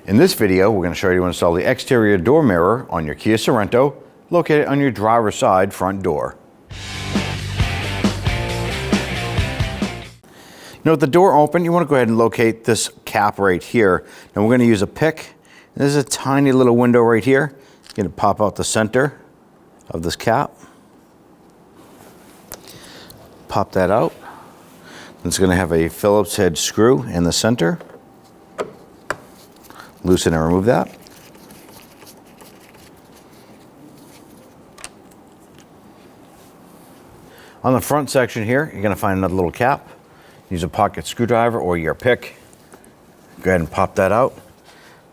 In this video, we're going to show you how to install the exterior door mirror on your Kia Sorento, located on your driver's side front door. Now with the door open, you want to go ahead and locate this cap right here. Now we're going to use a pick. There's a tiny little window right here. You're going to pop out the center of this cap. Pop that out. It's going to have a Phillips head screw in the center. Loosen and remove that. On the front section here, you're going to find another little cap. Use a pocket screwdriver or your pick. Go ahead and pop that out.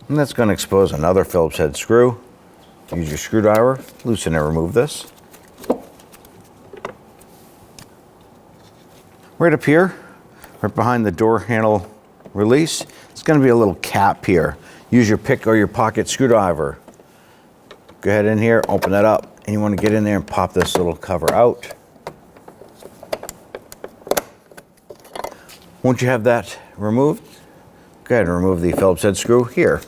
And that's going to expose another Phillips head screw. Use your screwdriver, loosen and remove this. Right up here, right behind the door handle release, it's going to be a little cap here. Use your pick or your pocket screwdriver. Go ahead in here, open that up, and you want to get in there and pop this little cover out. Once you have that removed, go ahead and remove the Phillips head screw here.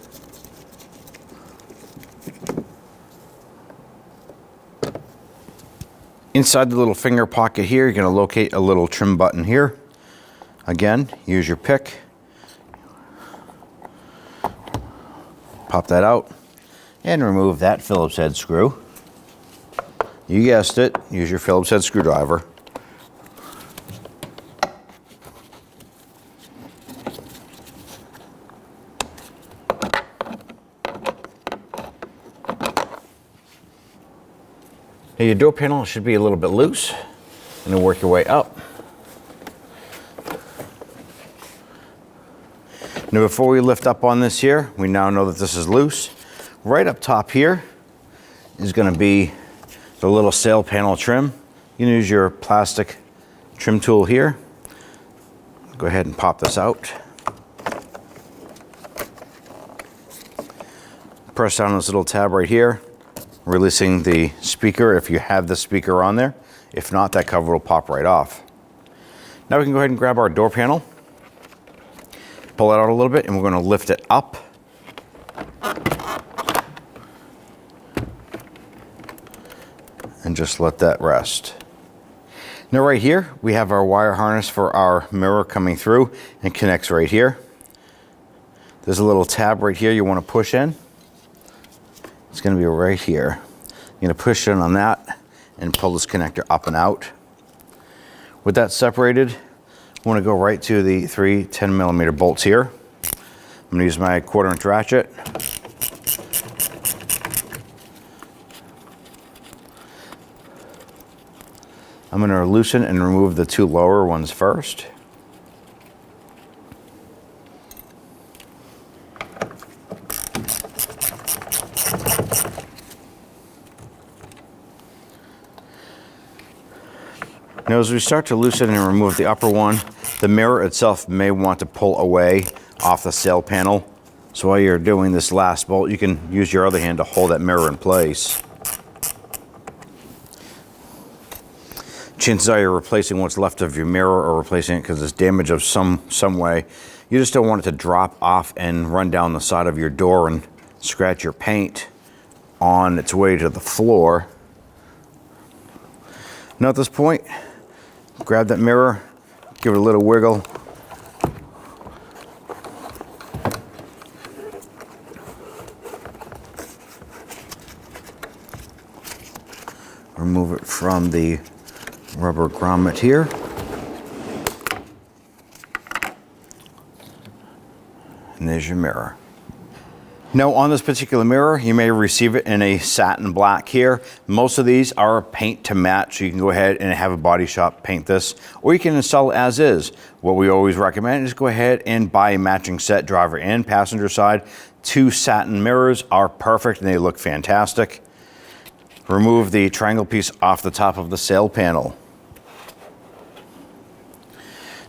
Inside the little finger pocket here, you're going to locate a little trim button here. Again, use your pick. Pop that out and remove that Phillips head screw. You guessed it, use your Phillips head screwdriver. Now your door panel should be a little bit loose, and then work your way up. Now before we lift up on this here, we now know that this is loose. Right up top here is going to be the little sail panel trim. You can use your plastic trim tool here. Go ahead and pop this out. Press down this little tab right here, releasing the speaker if you have the speaker on there. If not, that cover will pop right off. Now we can go ahead and grab our door panel. Pull it out a little bit and we're going to lift it up. And just let that rest. Now right here, we have our wire harness for our mirror coming through and connects right here. There's a little tab right here you want to push in. It's going to be right here. You're going to push in on that and pull this connector up and out. With that separated, I want to go right to the three 10mm bolts here. I'm going to use my 1/4" ratchet. I'm going to loosen and remove the two lower ones first. Now as we start to loosen and remove the upper one, the mirror itself may want to pull away off the sail panel. So while you're doing this last bolt, you can use your other hand to hold that mirror in place. Chances are you're replacing what's left of your mirror or replacing it because it's damaged of some way. You just don't want it to drop off and run down the side of your door and scratch your paint on its way to the floor. Now at this point, grab that mirror, give it a little wiggle. Remove it from the rubber grommet here. And there's your mirror. Now on this particular mirror, you may receive it in a satin black here. Most of these are paint to match, so you can go ahead and have a body shop paint this, or you can install it as is. What we always recommend is go ahead and buy a matching set, driver and passenger side. 2 satin mirrors are perfect and they look fantastic. Remove the triangle piece off the top of the sail panel.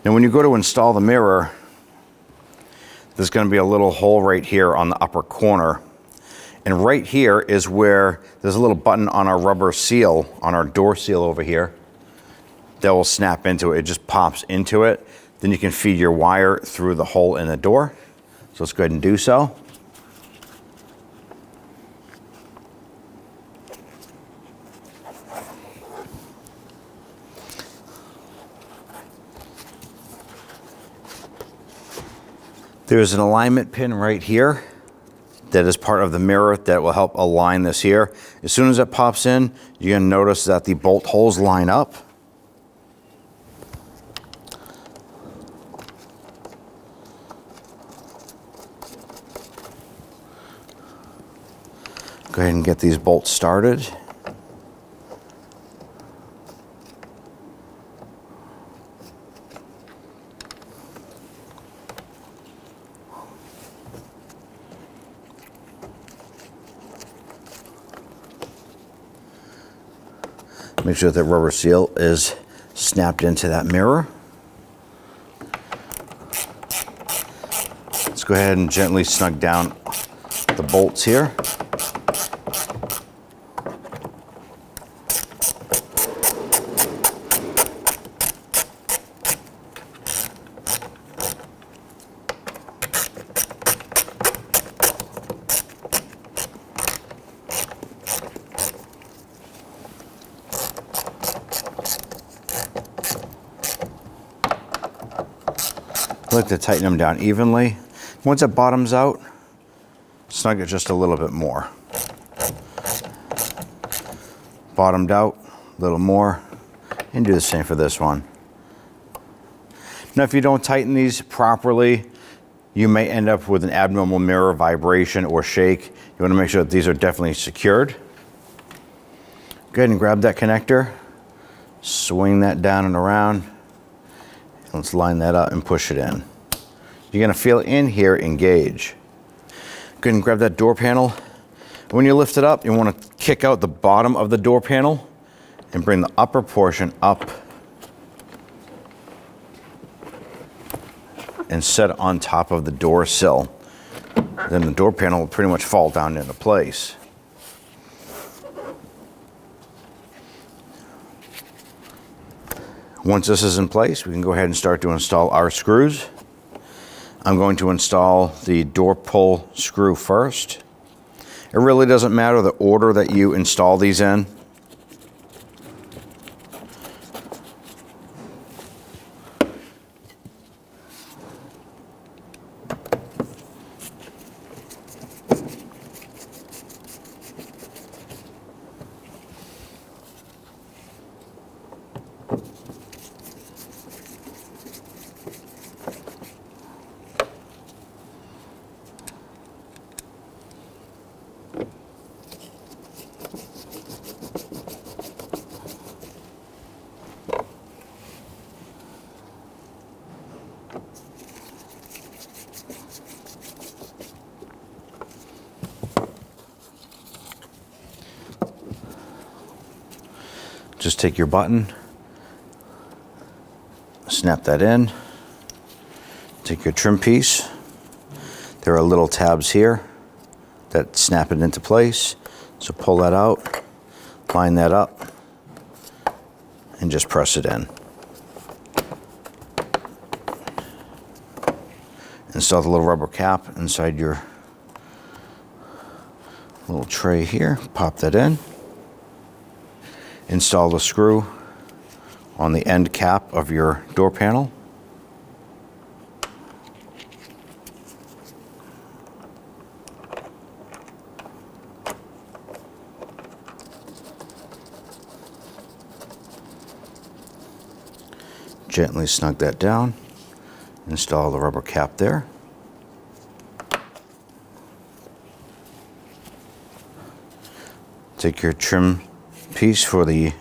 Now when you go to install the mirror, there's going to be a little hole right here on the upper corner. And right here is where there's a little button on our rubber seal, on our door seal over here, that will snap into it. It just pops into it. Then you can feed your wire through the hole in the door. So let's go ahead and do so. There's an alignment pin right here that is part of the mirror that will help align this here. As soon as it pops in, you're gonna notice that the bolt holes line up. Go ahead and get these bolts started. Make sure that the rubber seal is snapped into that mirror. Let's go ahead and gently snug down the bolts here. I like to tighten them down evenly. Once it bottoms out, snug it just a little bit more. Bottomed out, a little more, and do the same for this one. Now, if you don't tighten these properly, you may end up with an abnormal mirror vibration or shake. You want to make sure that these are definitely secured. Go ahead and grab that connector, swing that down and around. Let's line that up and push it in. You're gonna feel it in here engage. Go ahead and grab that door panel. When you lift it up, you wanna kick out the bottom of the door panel and bring the upper portion up and set it on top of the door sill. Then the door panel will pretty much fall down into place. Once this is in place, we can go ahead and start to install our screws. I'm going to install the door pull screw first. It really doesn't matter the order that you install these in. Just take your button, snap that in, take your trim piece. There are little tabs here that snap it into place. So pull that out, line that up, and just press it in. Install the little rubber cap inside your little tray here, pop that in. Install the screw on the end cap of your door panel. Gently snug that down. Install the rubber cap there. Take your trim piece for the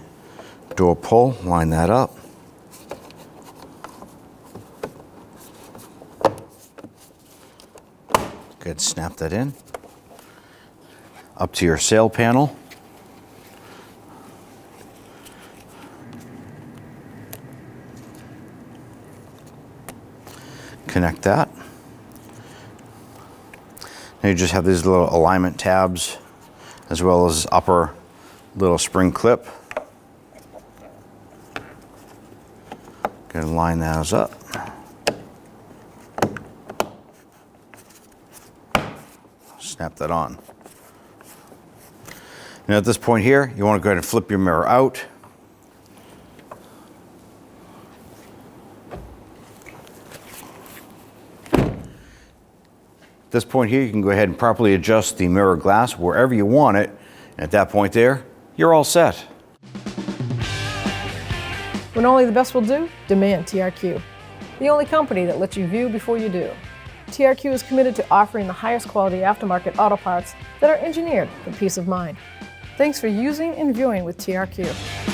door pull, line that up. Good, snap that in. Up to your sail panel. Connect that. Now you just have these little alignment tabs as well as upper little spring clip. Gonna line those up. Snap that on. Now at this point here, you want to go ahead and flip your mirror out. At this point here, you can go ahead and properly adjust the mirror glass wherever you want it. And at that point there, you're all set. When only the best will do, demand TRQ. The only company that lets you view before you do. TRQ is committed to offering the highest quality aftermarket auto parts that are engineered for peace of mind. Thanks for using and viewing with TRQ.